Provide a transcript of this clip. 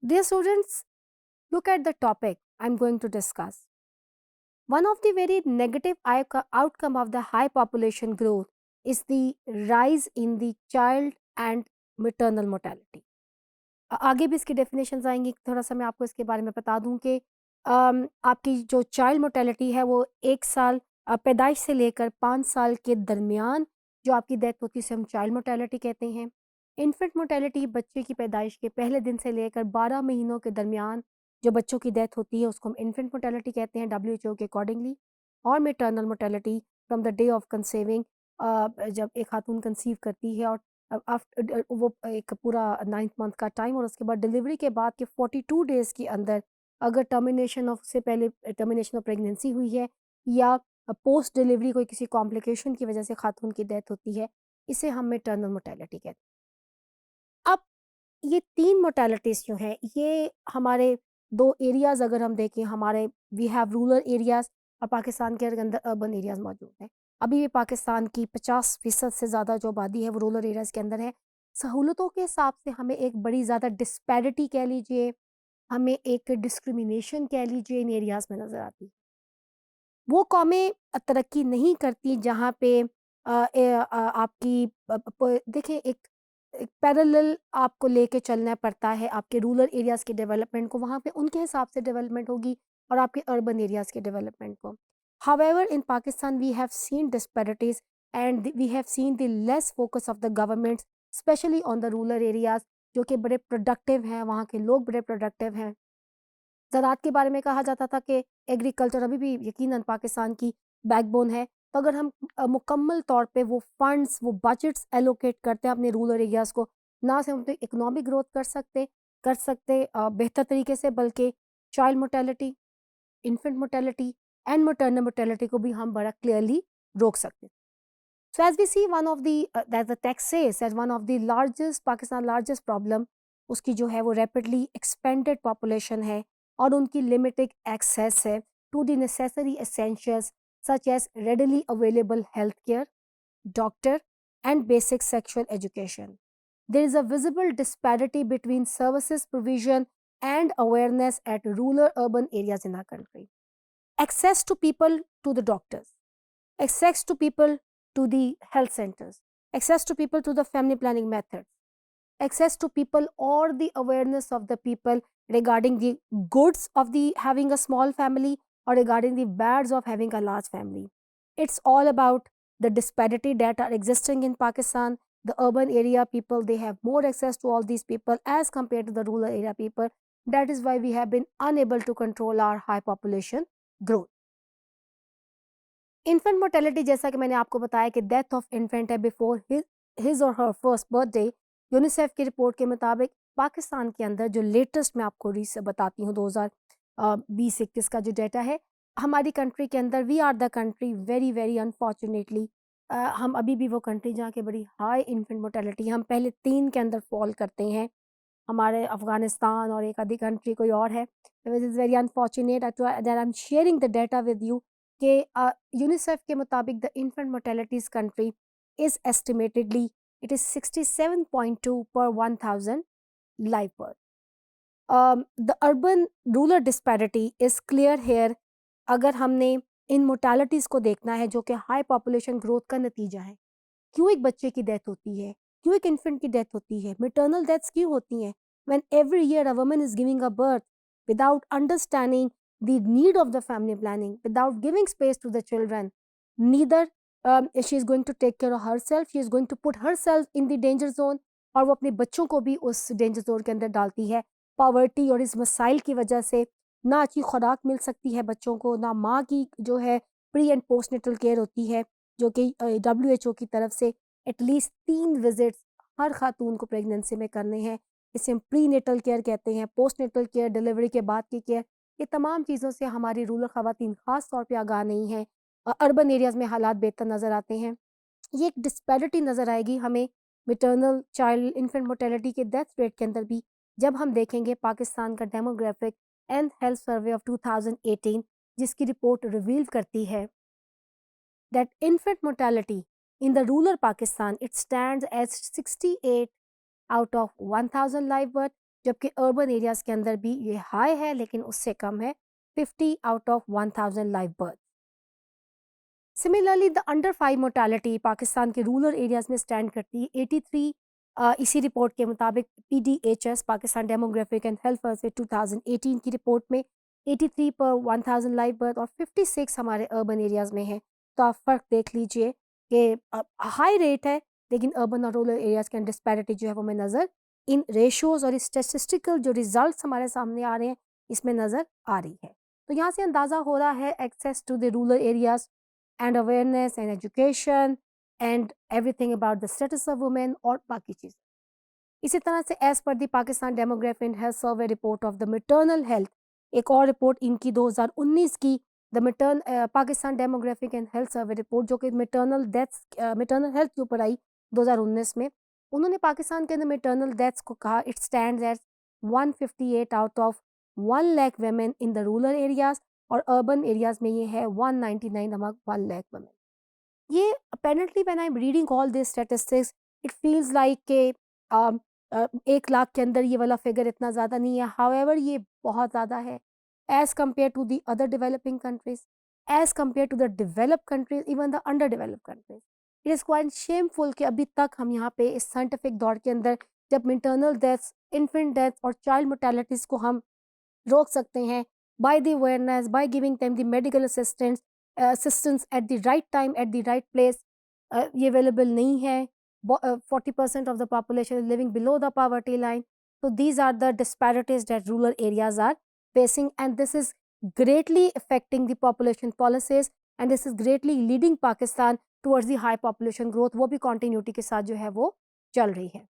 Dear students, look at the topic I'm going to discuss. One of the very negative outcome of the high population growth is the rise in the child and maternal mortality. आगे भी इसकी definitions आएंगी, थोड़ा सा मैं आपको इसके बारे में बता दूं कि आपकी जो चाइल्ड मोर्टेलिटी है वो 1 साल पैदाइश से लेकर 5 साल के दरमियान जो आपकी डेथ होती है उसे हम चाइल्ड मोर्टेलिटी कहते हैं। इन्फेंट मोर्टेलिटी बच्चे की पैदाइश के पहले दिन से लेकर 12 महीनों के दरमियान जो बच्चों की डेथ होती है उसको हम इन्फेंट मोर्टेलिटी कहते हैं WHO के अकॉर्डिंगली। और maternal mortality from the day of conceiving, जब एक खातून कंसीव करती है और आफ्टर वो एक पूरा 9th मंथ का टाइम और उसके बाद डिलीवरी के बाद के 42 डेज़ के अंदर अगर टर्मिनेशन ऑफ से पहले टर्मिनेशन ऑफ प्रेगनेंसी हुई है या पोस्ट डिलीवरी कोई किसी कॉम्प्लिकेशन की वजह से खातून की डेथ होती है, इसे हम मैटरनल मोर्टेलिटी कहते हैं। अब ये 3 मोर्टेलिटीज़ जो हैं ये हमारे 2 एरियाज़ अगर हम देखें, हमारे वी हैव रूरल एरियाज़ और पाकिस्तान के अंदर अर्बन एरियाज़ मौजूद हैं। अभी भी पाकिस्तान की 50% से ज़्यादा जो आबादी है वो रूरल एरियाज़ के अंदर है। सहूलतों के हिसाब से हमें एक बड़ी ज़्यादा डिस्पैरिटी कह लीजिए, हमें एक डिस्क्रिमिनेशन कह लीजिए इन एरियाज़ में नज़र आती है। वो कौमें तरक्की नहीं करती जहाँ पे आपकी देखिए एक पैरेलल आपको लेके चलना पड़ता है आपके रूरल एरियाज़ के डेवलपमेंट को, वहाँ पे उनके हिसाब से डेवलपमेंट होगी और आपके अर्बन एरियाज़ के डेवलपमेंट को। However in Pakistan we have seen disparities and we have seen the less focus of the government specially on the rural areas जो कि बड़े प्रोडक्टिव हैं, वहाँ के लोग बड़े प्रोडक्टिव हैं। ज़राअत के बारे में कहा जाता था कि एग्रीकल्चर अभी भी यकीनन पाकिस्तान की बैकबोन है। तो अगर हम मुकम्मल तौर पे वो फंड्स, वो बजट्स एलोकेट करते हैं अपने रूरल एरियाज़ को, ना सिर्फ अपनी इकोनॉमिक ग्रोथ कर सकते बेहतर तरीके से, बल्कि child mortality, infant mortality and maternal mortality को भी हम बड़ा क्लियरली रोक सकते हैं। So as we see one of the that the text says that one of the largest Pakistan largest problem उसकी जो है वो rapidly expanded population है और उनकी limited access है to the necessary essentials such as readily available healthcare, doctor and basic sexual education. There is a visible disparity between services provision and awareness at rural urban areas in our country. Access to people to the doctors, access to people to the health centers, access to people to the family planning methods, access to people or the awareness of the people regarding the goods of the having a small family or regarding the bads of having a large family. It's all about the disparity that are existing in Pakistan. The urban area people, they have more access to all these people as compared to the rural area people. That is why we have been unable to control our high population growth. Infant mortality, जैसा कि मैंने आपको बताया कि death of infant है before his और हर first birthday, UNICEF की report के मुताबिक पाकिस्तान के अंदर जो लेटेस्ट मैं आपको बताती हूँ 2020-21 का जो डेटा है, हमारी कंट्री के अंदर we are the country very very unfortunately हम अभी भी वो कंट्री जहाँ की बड़ी हाई इन्फेंट मोर्टेलिटी, हम पहले 3 के अंदर फॉल करते हैं। हमारे अफ़गानिस्तान और एक आधी कंट्री कोई और है। Which is very unfortunate that I am sharing the data with you कि यूनिसेफ के मुताबिक the infant mortalities country is estimatedly it is 67.2 per 1000 live birth. The urban rural disparity is clear here अगर हमने इन मोर्टेलिटीज़ को देखना है जो कि हाई पॉपुलेशन ग्रोथ का नतीजा है। क्यों एक बच्चे की डेथ होती है? क्यों एक इन्फेंट की डेथ होती है? मैटरनल डेथ्स क्यों होती हैं? When every year a woman is giving a birth without understanding the need of the family planning, without giving space to the children, neither she is going to take care of herself, she is going to put herself in the danger zone और वो अपने बच्चों को भी उस danger zone के अंदर डालती है। पॉवर्टी और इस मसाइल की वजह से ना अच्छी खुराक मिल सकती है बच्चों को, ना माँ की जो है प्री एंड पोस्टनेटल केयर होती है, जो कि WHO की तरफ से एटलीस्ट 3 विजिट्स हर खातून को प्रेगनेंसी में करने हैं। इसे हम प्री नेटल केयर कहते हैं, पोस्ट नेटल केयर, डिलीवरी के बाद की केयर। ये तमाम चीज़ों से हमारी रूरल ख़वातीन ख़ास तौर पे आगाह नहीं हैं। अर्बन एरियाज़ में हालात बेहतर नज़र आते हैं। ये एक डिस्पैरिटी नज़र आएगी हमें मैटरनल चाइल्ड इन्फेंट मोर्टेलिटी के डेथ रेट के अंदर भी, जब हम देखेंगे पाकिस्तान का demographic and health survey of 2018, जिसकी रिपोर्ट रिवील करती है that infant mortality in the rural Pakistan, it stands as 68 out of 1000 live birth, जबकि अर्बन एरियाज़ के अंदर भी ये हाई है लेकिन उससे कम है, 50 out of 1000 live birth. Similarly the under 5 mortality Pakistan के रूरल एरियाज़ में स्टैंड करती है 83। इसी रिपोर्ट के मुताबिक PDHS Pakistan demographic and health survey 2018 की रिपोर्ट में 83 पर 1000 लाइव बर्थ और 56 हमारे अर्बन एरियाज़ में है। तो आप फ़र्क देख लीजिए कि हाई रेट है लेकिन अर्बन और रूरल एरियाज़ के डिस्पैरिटी जो है वो हमें नज़र इन रेशोज़ और स्टेटिस्टिकल जो रिजल्ट्स हमारे सामने आ रहे हैं इसमें नज़र आ रही है। तो यहाँ से अंदाज़ा हो रहा है access to the rural areas and awareness and education and everything about the status of women और बाकी चीज़ें। इसी तरह से as per the Pakistan demography and health survey report of the maternal health, एक और रिपोर्ट इनकी 2019 की the Pakistan demographic and health survey report जो कि मैटरनल हेल्थ के ऊपर आई 2019 में, उन्होंने पाकिस्तान के अंदर मैटरनल डेथ्स को कहा it stands eight 158 out of 1 lakh women in the rural areas और अर्बन एरियाज में ये है 199 अमंग 1 लाख वेमेन। ये apparently when I'm reading all these statistics it feels like के 1 लाख के अंदर ये वाला फिगर इतना ज़्यादा नहीं है, however ये बहुत ज़्यादा है as compared to the other developing countries, as compared to the developed countries, even the underdeveloped countries. It is quite shameful कि अभी तक हम यहाँ पे इस साइंटिफिक दौर के अंदर जब maternal deaths, infant deaths और child mortalities को हम रोक सकते हैं by the awareness, by giving them the medical assistance at the right time, at the right place, ये available नहीं है। 40% of the population is living below the poverty line. So these are the disparities that rural areas are facing and this is greatly affecting the population policies and this is greatly leading Pakistan towards the high population growth, वो भी continuity के साथ जो है वो चल रही है।